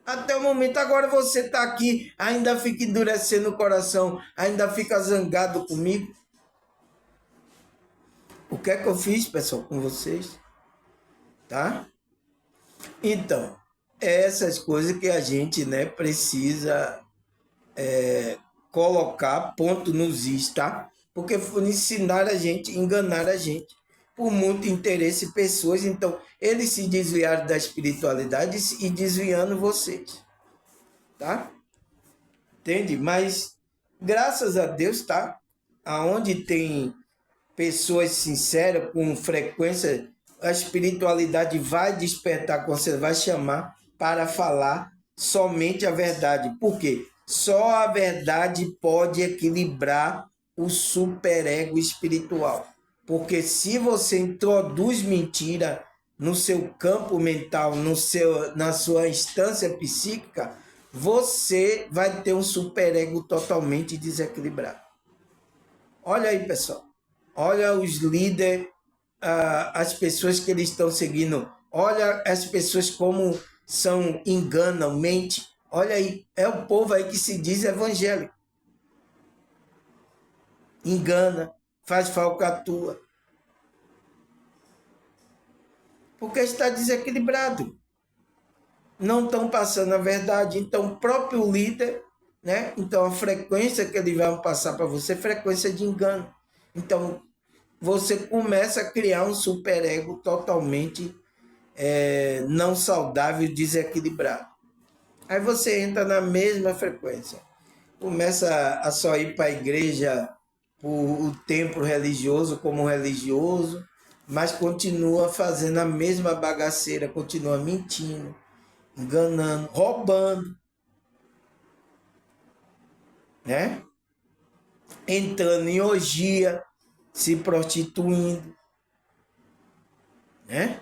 Até o momento, agora você está aqui, ainda fica endurecendo o coração, ainda fica zangado comigo. O que é que eu fiz, pessoal, com vocês? Tá? Então, essas coisas que a gente, né, precisa colocar ponto nos is, tá? Porque foi ensinar a gente, enganar a gente, por muito interesse pessoas. Então, eles se desviaram da espiritualidade e desviando vocês, tá? Entende? Mas, graças a Deus, tá? Aonde tem pessoas sinceras, com frequência, a espiritualidade vai despertar, você vai chamar para falar somente a verdade. Por quê? Só a verdade pode equilibrar o superego espiritual. Porque se você introduz mentira no seu campo mental, na sua instância psíquica, você vai ter um superego totalmente desequilibrado. Olha aí, pessoal. Olha os líderes, as pessoas que eles estão seguindo. Olha as pessoas como são, enganam, mentem. Olha aí, é o povo aí que se diz evangélico. Engana, faz falcatrua. Porque está desequilibrado. Não estão passando a verdade. Então, o próprio líder, né? Então, a frequência que ele vai passar para você é frequência de engano. Então, você começa a criar um superego totalmente não saudável, desequilibrado. Aí você entra na mesma frequência. Começa a só ir para a igreja, o templo religioso como religioso, mas continua fazendo a mesma bagaceira, continua mentindo, enganando, roubando, né? Entrando em orgia, se prostituindo, né?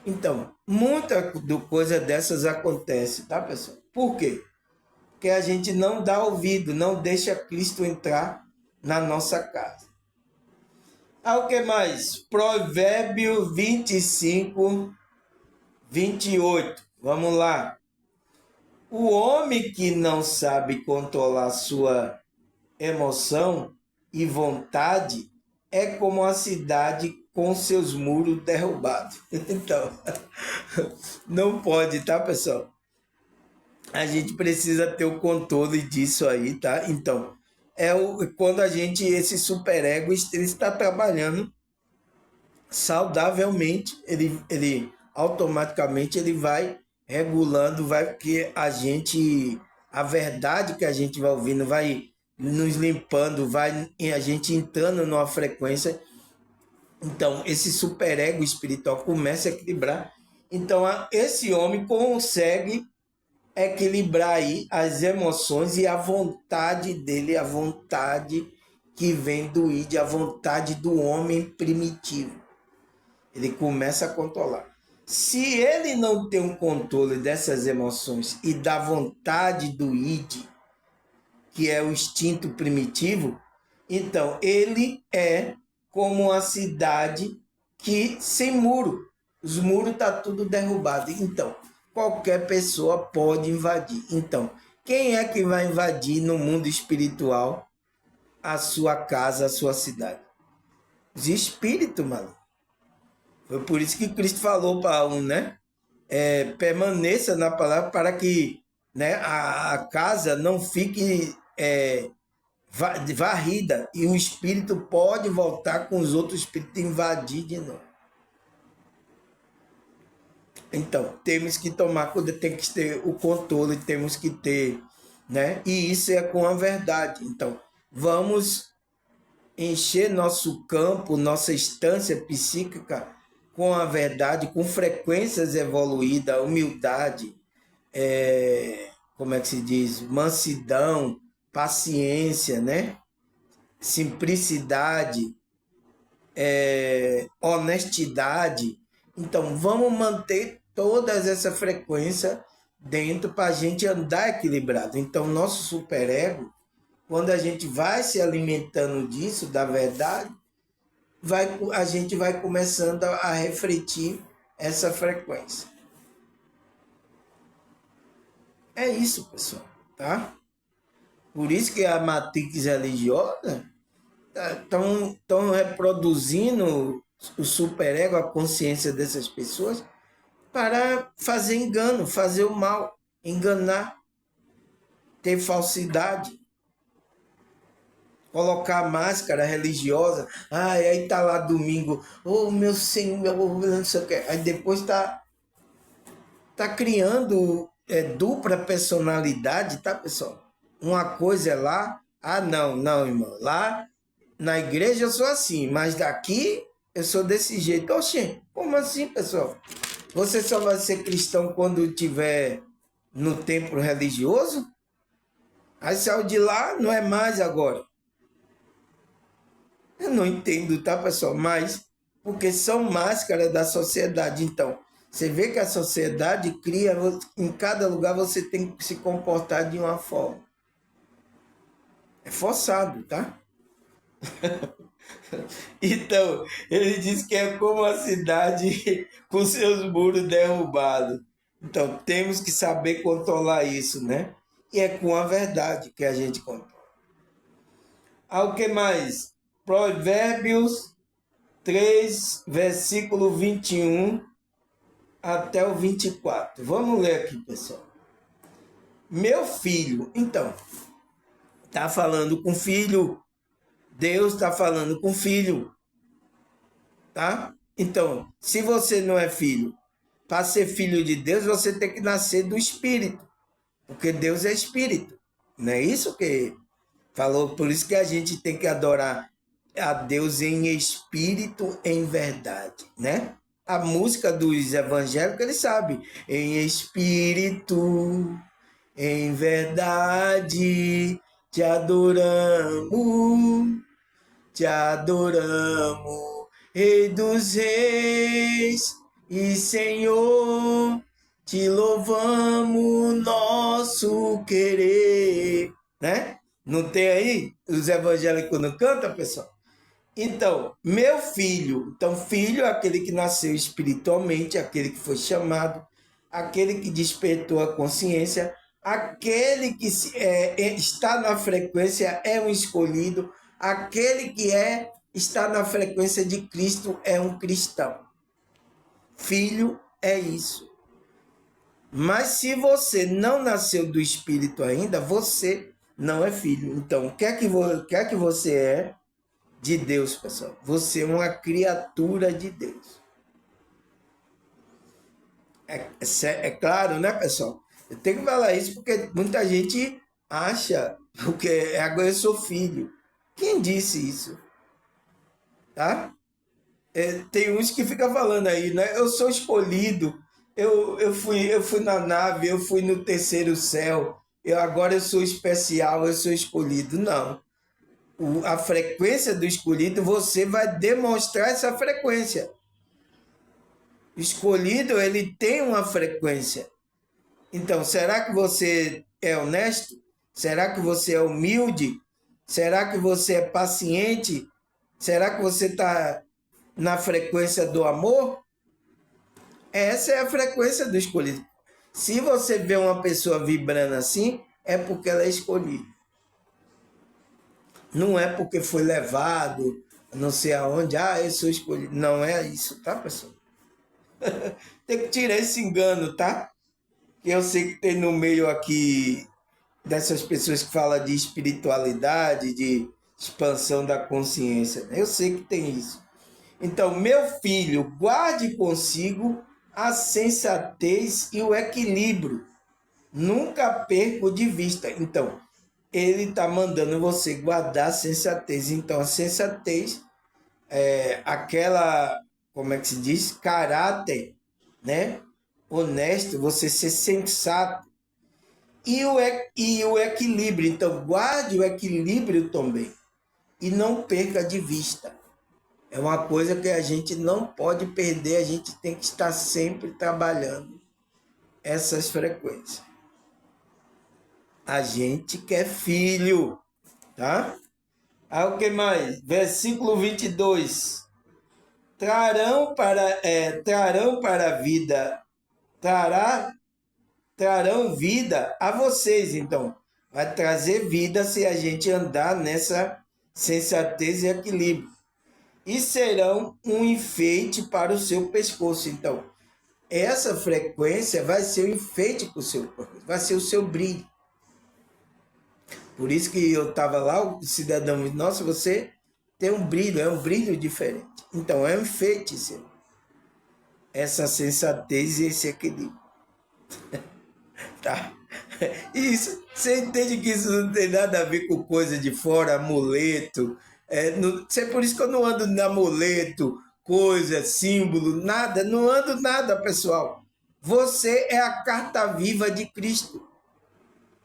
Então, muita coisa dessas acontece, tá, pessoal? Por quê? Porque a gente não dá ouvido, não deixa Cristo entrar na nossa casa. O que mais? Provérbio 25, 28. Vamos lá. O homem que não sabe controlar sua emoção e vontade é como a cidade com seus muros derrubados. Então, não pode, tá, pessoal? a gente precisa ter o controle disso aí, tá? Então, quando esse superego ele está trabalhando saudavelmente, ele automaticamente ele vai regulando, vai que a verdade que a gente vai ouvindo vai nos limpando, vai a gente entrando numa frequência. Então, esse superego espiritual começa a equilibrar. Então, esse homem consegue equilibrar aí as emoções e a vontade dele, a vontade que vem do id, a vontade do homem primitivo. Ele começa a controlar. Se ele não tem um controle dessas emoções e da vontade do id, que é o instinto primitivo, então ele é como uma cidade que sem muro. Os muros tá tudo derrubado. Então, qualquer pessoa pode invadir. Então, quem é que vai invadir no mundo espiritual a sua casa, a sua cidade? Os espíritos, mano. Foi por isso que Cristo falou para né? Permaneça na palavra para que, né, a casa não fique varrida e o espírito pode voltar com os outros espíritos e invadir de novo. Então, temos que tomar cuidado, tem que ter o controle, temos que ter, né? E isso é com a verdade. Então, vamos encher nosso campo, nossa instância psíquica com a verdade, com frequências evoluídas, humildade, como é que se diz? Mansidão, paciência, né? Simplicidade, honestidade. Então, vamos manter todas essa frequência dentro para a gente andar equilibrado. Então, nosso superego, quando a gente vai se alimentando disso, da verdade, a gente vai começando a refletir essa frequência. É isso, pessoal, tá? Por isso que a matrix religiosa estão reproduzindo o superego, a consciência dessas pessoas, para fazer engano, fazer o mal, enganar, ter falsidade, colocar máscara religiosa. Aí tá lá domingo, meu Senhor, não sei o que. Aí depois tá criando dupla personalidade, tá, pessoal? Uma coisa é lá, não, irmão, lá na igreja eu sou assim, mas daqui eu sou desse jeito. Oxê, como assim, pessoal? Você só vai ser cristão quando estiver no templo religioso? Aí saiu de lá, não é mais agora. Eu não entendo, tá, pessoal? Mas, porque são máscaras da sociedade. Então, você vê que a sociedade cria, em cada lugar você tem que se comportar de uma forma. É forçado, tá? Então, ele diz que é como a cidade com seus muros derrubados. Então, temos que saber controlar isso, né? E é com a verdade que a gente controla. O que mais? Provérbios 3, versículo 21 até o 24. Vamos ler aqui, pessoal. Meu filho, então, está falando com filho. Deus está falando com filho. Tá? Então, se você não é filho, para ser filho de Deus, você tem que nascer do Espírito. Porque Deus é Espírito. Não é isso que falou? Por isso que a gente tem que adorar a Deus em espírito, em verdade, né? A música dos evangélicos, eles sabem. Em espírito, em verdade, te adoramos, Rei dos reis e Senhor, te louvamos nosso querer, né? Não tem aí? Os evangélicos não cantam, pessoal? Então, meu filho, então filho é aquele que nasceu espiritualmente, aquele que foi chamado, aquele que despertou a consciência, aquele que está na frequência é um escolhido, aquele que está na frequência de Cristo é um cristão. Filho é isso. Mas se você não nasceu do Espírito ainda, você não é filho. Então, o que é que você é de Deus, pessoal? Você é uma criatura de Deus. É claro, né, pessoal? Eu tenho que falar isso porque muita gente acha, porque agora eu sou filho. Quem disse isso? Tá? Tem uns que ficam falando aí, né? Eu sou escolhido, eu fui na nave, eu fui no terceiro céu, agora eu sou especial, eu sou escolhido. Não. A frequência do escolhido, você vai demonstrar essa frequência. O escolhido, ele tem uma frequência. Então, será que você é honesto? Será que você é humilde? Será que você é paciente? Será que você está na frequência do amor? Essa é a frequência do escolhido. Se você vê uma pessoa vibrando assim, é porque ela é escolhida. Não é porque foi levado, não sei aonde, eu sou escolhido. Não é isso, tá, pessoal? Tem que tirar esse engano, tá? Que eu sei que tem no meio aqui dessas pessoas que falam de espiritualidade, de expansão da consciência. Eu sei que tem isso. Então, meu filho, guarde consigo a sensatez e o equilíbrio. Nunca perco de vista. Então, ele está mandando você guardar a sensatez. Então, a sensatez é aquela, como é que se diz? Caráter, né? Honesto, você ser sensato. E o equilíbrio. Então, guarde o equilíbrio também. E não perca de vista. É uma coisa que a gente não pode perder, a gente tem que estar sempre trabalhando essas frequências. A gente quer filho, tá? O que mais? Versículo 22. Trarão para a vida, trarão vida a vocês. Então, vai trazer vida se a gente andar nessa sensatez e equilíbrio. E serão um enfeite para o seu pescoço. Então, essa frequência vai ser o enfeite para o seu pescoço, vai ser o seu brilho. Por isso que eu estava lá, o cidadão disse, nossa, você tem um brilho, é um brilho diferente. Então, é um enfeite, seu. Essa sensatez e esse equilíbrio. Tá? Isso, você entende que isso não tem nada a ver com coisa de fora, amuleto. Por isso que eu não ando de amuleto, coisa, símbolo, nada. Não ando nada, pessoal. Você é a carta viva de Cristo.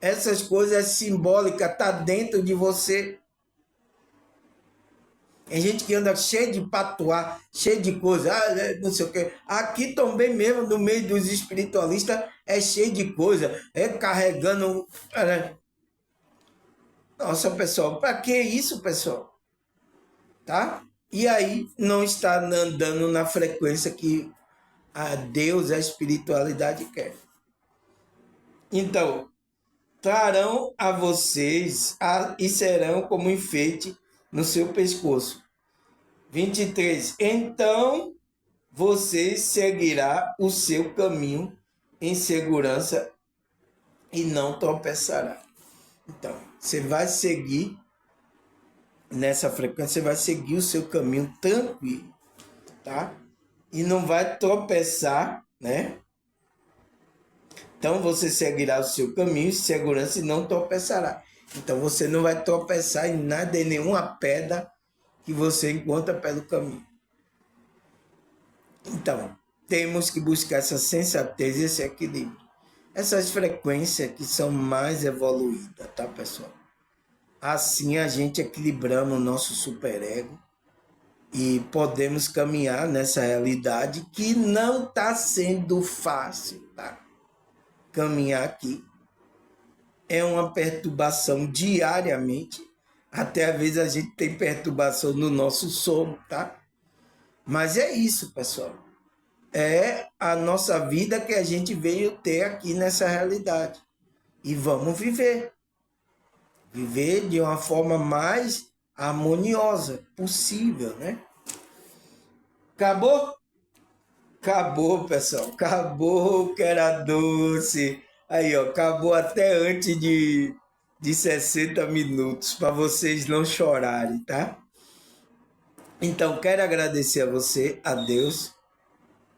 Essas coisas simbólicas estão dentro de você. Tem gente que anda cheio de patuá, cheio de coisa, não sei o quê. Aqui também mesmo, no meio dos espiritualistas, é cheio de coisa, é carregando. Nossa, pessoal, para que isso, pessoal? Tá? E aí não está andando na frequência que a Deus, a espiritualidade quer. Então, trarão a vocês e serão como enfeite no seu pescoço. 23. Então você seguirá o seu caminho em segurança e não tropeçará. Então, você vai seguir nessa frequência, você vai seguir o seu caminho tranquilo, tá? E não vai tropeçar, né? Então você seguirá o seu caminho em segurança e não tropeçará. Então você não vai tropeçar em nada, em nenhuma pedra que você encontra pelo caminho. Então, temos que buscar essa sensatez e esse equilíbrio. Essas frequências que são mais evoluídas, tá, pessoal? Assim a gente equilibramos o nosso superego e podemos caminhar nessa realidade que não está sendo fácil, tá? Caminhar aqui é uma perturbação diariamente. Até às vezes a gente tem perturbação no nosso sono, tá? Mas é isso, pessoal. É a nossa vida que a gente veio ter aqui nessa realidade. E vamos viver. Viver de uma forma mais harmoniosa possível, né? Acabou? Acabou, pessoal. Acabou que era doce. Aí, ó, acabou até antes de 60 minutos, para vocês não chorarem, tá? Então, quero agradecer a você, a Deus,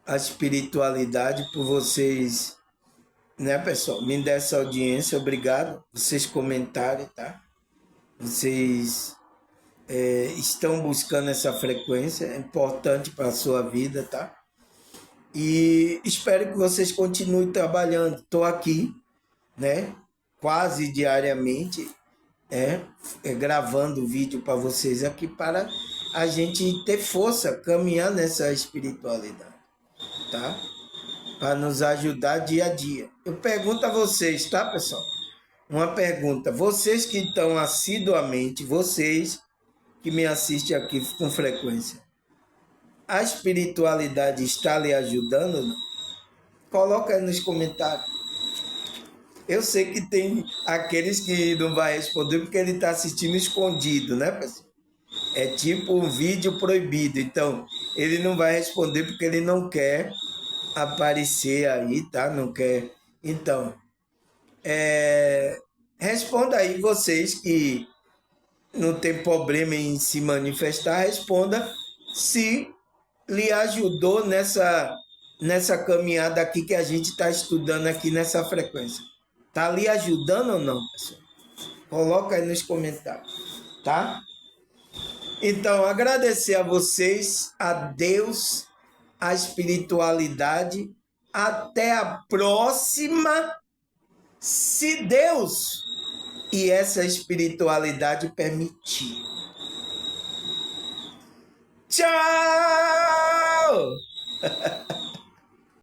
a espiritualidade, por vocês, né, pessoal, me dar essa audiência. Obrigado. Vocês comentarem, tá? Vocês estão buscando essa frequência, é importante para a sua vida, tá? E espero que vocês continuem trabalhando. Estou aqui, né? Quase diariamente, gravando vídeo para vocês aqui para a gente ter força, caminhar nessa espiritualidade, tá? Para nos ajudar dia a dia. Eu pergunto a vocês, tá, pessoal? Uma pergunta. Vocês que estão assiduamente, vocês que me assistem aqui com frequência, a espiritualidade está lhe ajudando ou não? Coloca aí nos comentários. Eu sei que tem aqueles que não vai responder porque ele está assistindo escondido, né, pessoal? É tipo um vídeo proibido. Então, ele não vai responder porque ele não quer aparecer aí, tá? Não quer. Então, responda aí vocês que não tem problema em se manifestar, responda se lhe ajudou nessa caminhada aqui que a gente está estudando aqui nessa frequência. Tá lhe ajudando ou não, pessoal? Coloca aí nos comentários, tá? Então, agradecer a vocês, a Deus, a espiritualidade. Até a próxima, se Deus e essa espiritualidade permitir. Tchau!